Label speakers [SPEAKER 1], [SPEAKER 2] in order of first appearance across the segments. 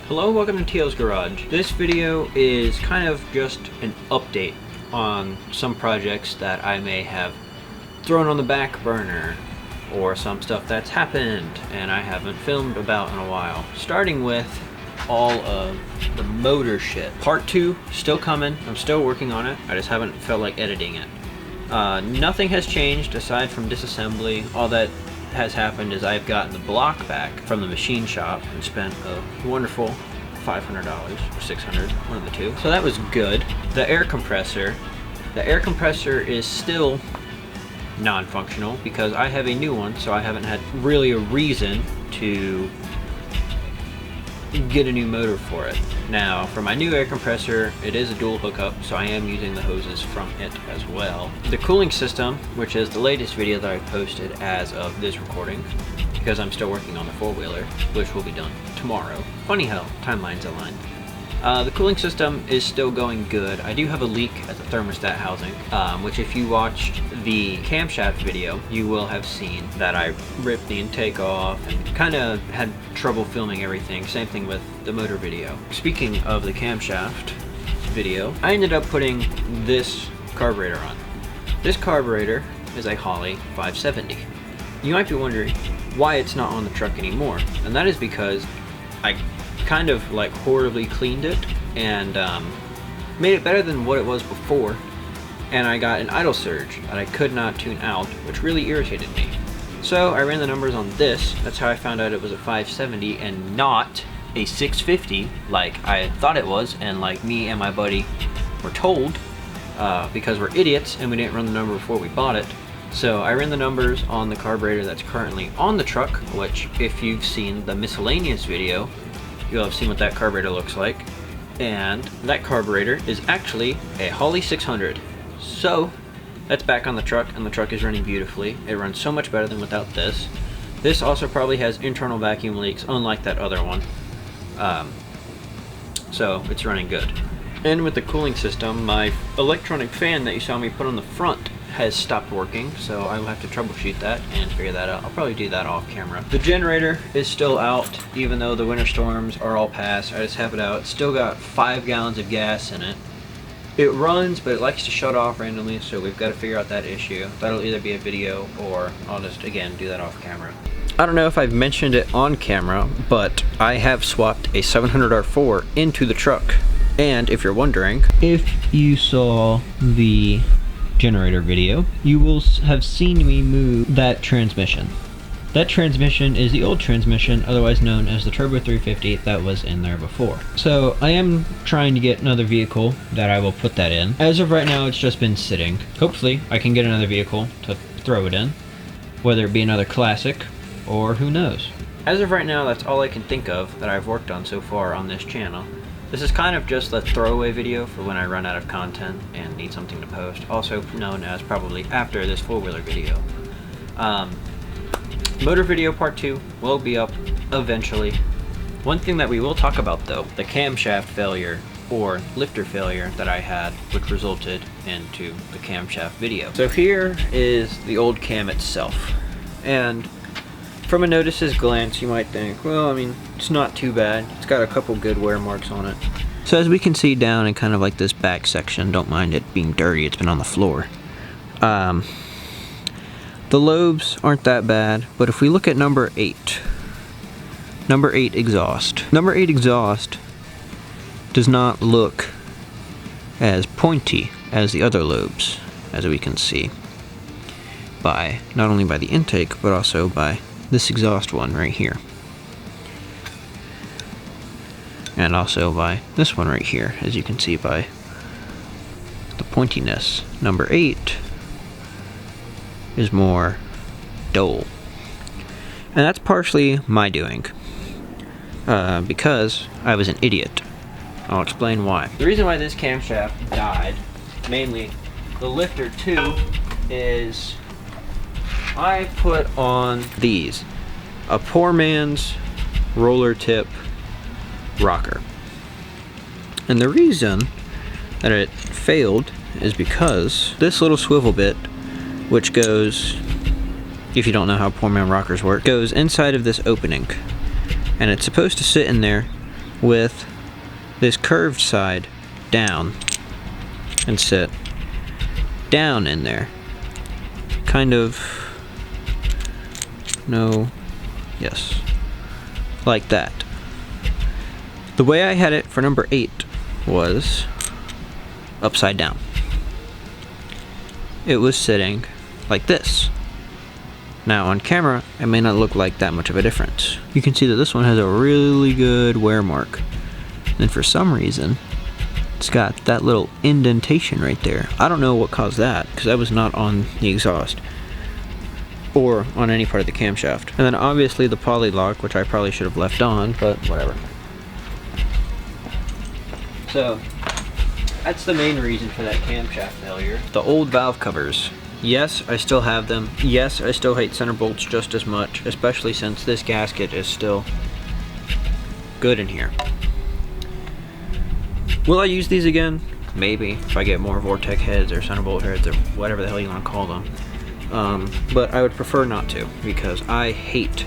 [SPEAKER 1] Hello, welcome to Teal's Garage. This video is kind of just an update on some projects that I may have thrown on the back burner, or some stuff that's happened and I haven't filmed about in a while. Starting with all of the motor shit. Part 2, still coming. I'm still working on it. I just haven't felt like editing it. Nothing has changed aside from disassembly. All that has happened is I've gotten the block back from the machine shop and spent a wonderful $500 or $600, one of the two. So that was good. The air compressor is still non-functional because I have a new one, so I haven't had really a reason to get a new motor for it. Now, for my new air compressor, it is a dual hookup, so I am using the hoses from it as well. The cooling system, which is the latest video that I posted as of this recording, because I'm still working on the four-wheeler, which will be done tomorrow. Funny how timelines align. The cooling system is still going good. I do have a leak at the thermostat housing, which if you watched the camshaft video, you will have seen that I ripped the intake off and kind of had trouble filming everything. Same thing with the motor video. Speaking of the camshaft video, I ended up putting this carburetor on. This carburetor is a Holley 570. You might be wondering why it's not on the truck anymore, and that is because I kind of like horribly cleaned it and made it better than what it was before, and I got an idle surge that I could not tune out, which really irritated me. So I ran the numbers on this. That's how I found out it was a 570 and not a 650 like I thought it was, and like me and my buddy were told, because we're idiots and we didn't run the number before we bought it. So I ran the numbers on the carburetor that's currently on the truck, which if you've seen the miscellaneous video, you'll have seen what that carburetor looks like. And that carburetor is actually a Holley 600. So that's back on the truck, and the truck is running beautifully. It runs so much better than without this. This also probably has internal vacuum leaks, unlike that other one. So it's running good. And with the cooling system, my electronic fan that you saw me put on the front has stopped working, so I will have to troubleshoot that and figure that out. I'll probably do that off camera. The generator is still out, even though the winter storms are all past. I just have it out. It's still got 5 gallons of gas in it. It runs, but it likes to shut off randomly, so we've got to figure out that issue. That'll either be a video, or I'll just, again, do that off camera. I don't know if I've mentioned it on camera, but I have swapped a 700R4 into the truck. And if you're wondering, if you saw the generator video, you will have seen me move that transmission. That transmission is the old transmission, otherwise known as the Turbo 350 that was in there before. So I am trying to get another vehicle that I will put that in. As of right now, it's just been sitting. Hopefully I can get another vehicle to throw it in, whether it be another classic or who knows. As of right now, that's all I can think of that I've worked on so far on this channel. This is kind of just a throwaway video for when I run out of content and need something to post, also known as probably after this four-wheeler video. Motor video part 2 will be up eventually. One thing that we will talk about though, the camshaft failure or lifter failure that I had, which resulted into the camshaft video. So here is the old cam itself, and from a notice's glance, you might think, well, I mean, it's not too bad. It's got a couple good wear marks on it. So as we can see down in kind of like this back section, don't mind it being dirty, it's been on the floor. The lobes aren't that bad, but if we look at number 8 exhaust. Number 8 exhaust does not look as pointy as the other lobes, as we can see. Not only by the intake, but also by this exhaust one right here, and also by this one right here, as you can see by the pointiness. Number 8 is more dull, and that's partially my doing, because I was an idiot. I'll explain why. The reason why this camshaft died, mainly the lifter too, is I put on these, a poor man's roller tip rocker. And the reason that it failed is because this little swivel bit, which goes, if you don't know how poor man rockers work, goes inside of this opening. And it's supposed to sit in there with this curved side down and sit down in there. Kind of, no, yes, like that. The way I had it for number 8 was upside down. It was sitting like this. Now on camera, it may not look like that much of a difference. You can see that this one has a really good wear mark. And for some reason, it's got that little indentation right there. I don't know what caused that, because that was not on the exhaust or on any part of the camshaft. And then obviously the poly lock, which I probably should have left on, but whatever. So that's the main reason for that camshaft failure. The old valve covers. Yes, I still have them. Yes, I still hate center bolts just as much, especially since this gasket is still good in here. Will I use these again? Maybe, if I get more Vortec heads or center bolt heads or whatever the hell you want to call them. But I would prefer not to, because I hate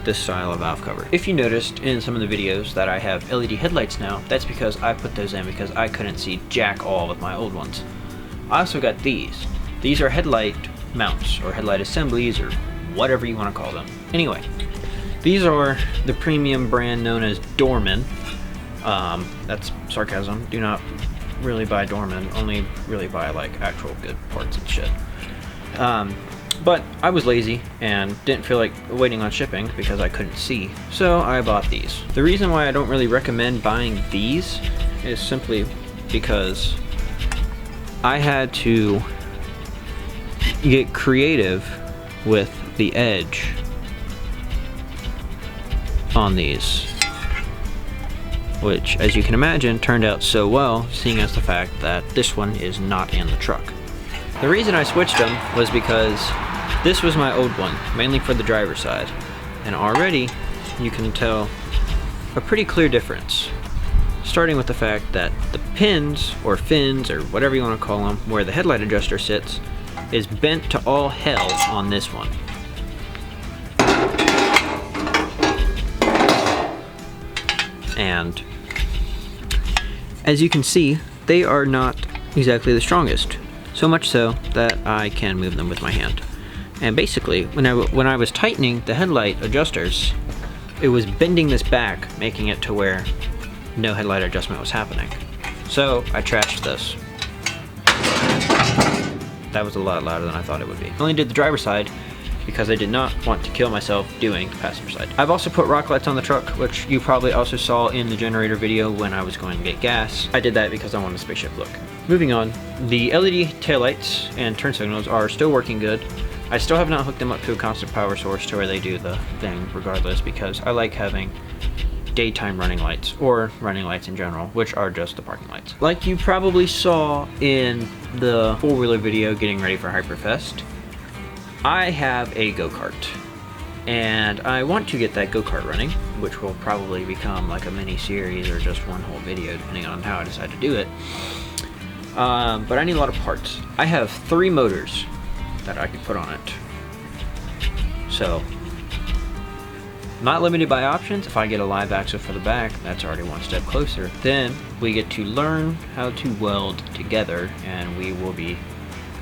[SPEAKER 1] this style of valve cover. If you noticed in some of the videos that I have LED headlights now, that's because I put those in because I couldn't see jack all with my old ones. I also got these. These are headlight mounts or headlight assemblies or whatever you want to call them. Anyway, these are the premium brand known as Dorman. That's sarcasm. Do not really buy Dorman, only really buy like actual good parts and shit. But I was lazy and didn't feel like waiting on shipping because I couldn't see, so I bought these. The reason why I don't really recommend buying these is simply because I had to get creative with the edge on these, which, as you can imagine, turned out so well, seeing as the fact that this one is not in the truck. The reason I switched them was because this was my old one, mainly for the driver's side, and already you can tell a pretty clear difference. Starting with the fact that the pins, or fins, or whatever you want to call them, where the headlight adjuster sits, is bent to all hell on this one. And as you can see, they are not exactly the strongest. So much so that I can move them with my hand. And basically, when I was tightening the headlight adjusters, it was bending this back, making it to where no headlight adjustment was happening. So I trashed this. That was a lot louder than I thought it would be. I only did the driver's side because I did not want to kill myself doing the passenger side. I've also put rock lights on the truck, which you probably also saw in the generator video when I was going to get gas. I did that because I wanted a spaceship look. Moving on, the LED taillights and turn signals are still working good. I still have not hooked them up to a constant power source to where they do the thing regardless, because I like having daytime running lights, or running lights in general, which are just the parking lights. Like you probably saw in the four-wheeler video getting ready for Hyperfest, I have a go-kart, and I want to get that go-kart running, which will probably become like a mini series or just one whole video depending on how I decide to do it. But I need a lot of parts. I have 3 motors that I could put on it, so not limited by options. If I get a live axle for the back, that's already one step closer. Then we get to learn how to weld together, and we will be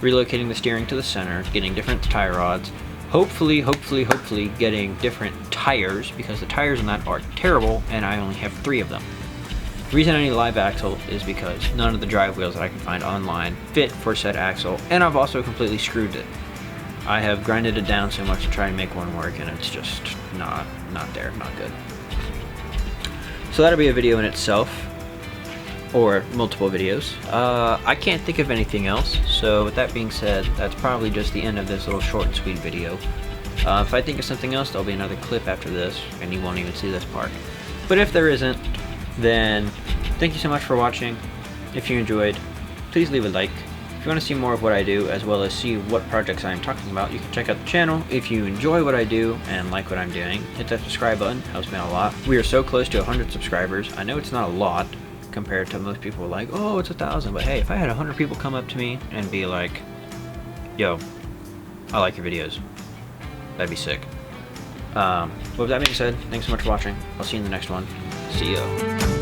[SPEAKER 1] relocating the steering to the center, getting different tire rods, hopefully getting different tires, because the tires on that are terrible and I only have 3 of them. The reason I need a live axle is because none of the drive wheels that I can find online fit for said axle, and I've also completely screwed it. I have grinded it down so much to try and make one work, and it's just not there, not good. So that'll be a video in itself, or multiple videos. I can't think of anything else, so with that being said, that's probably just the end of this little short and sweet video. If I think of something else, there'll be another clip after this, and you won't even see this part. But if there isn't, then thank you so much for watching. If you enjoyed, please leave a like. If you want to see more of what I do, as well as see what projects I am talking about, you can check out the channel. If you enjoy what I do and like what I'm doing, hit that subscribe button, helps me out a lot. We are so close to 100 subscribers. I know it's not a lot compared to most people like, oh, it's 1,000, but hey, if I had 100 people come up to me and be like, yo, I like your videos, that'd be sick. With that being said, thanks so much for watching. I'll see you in the next one. See ya.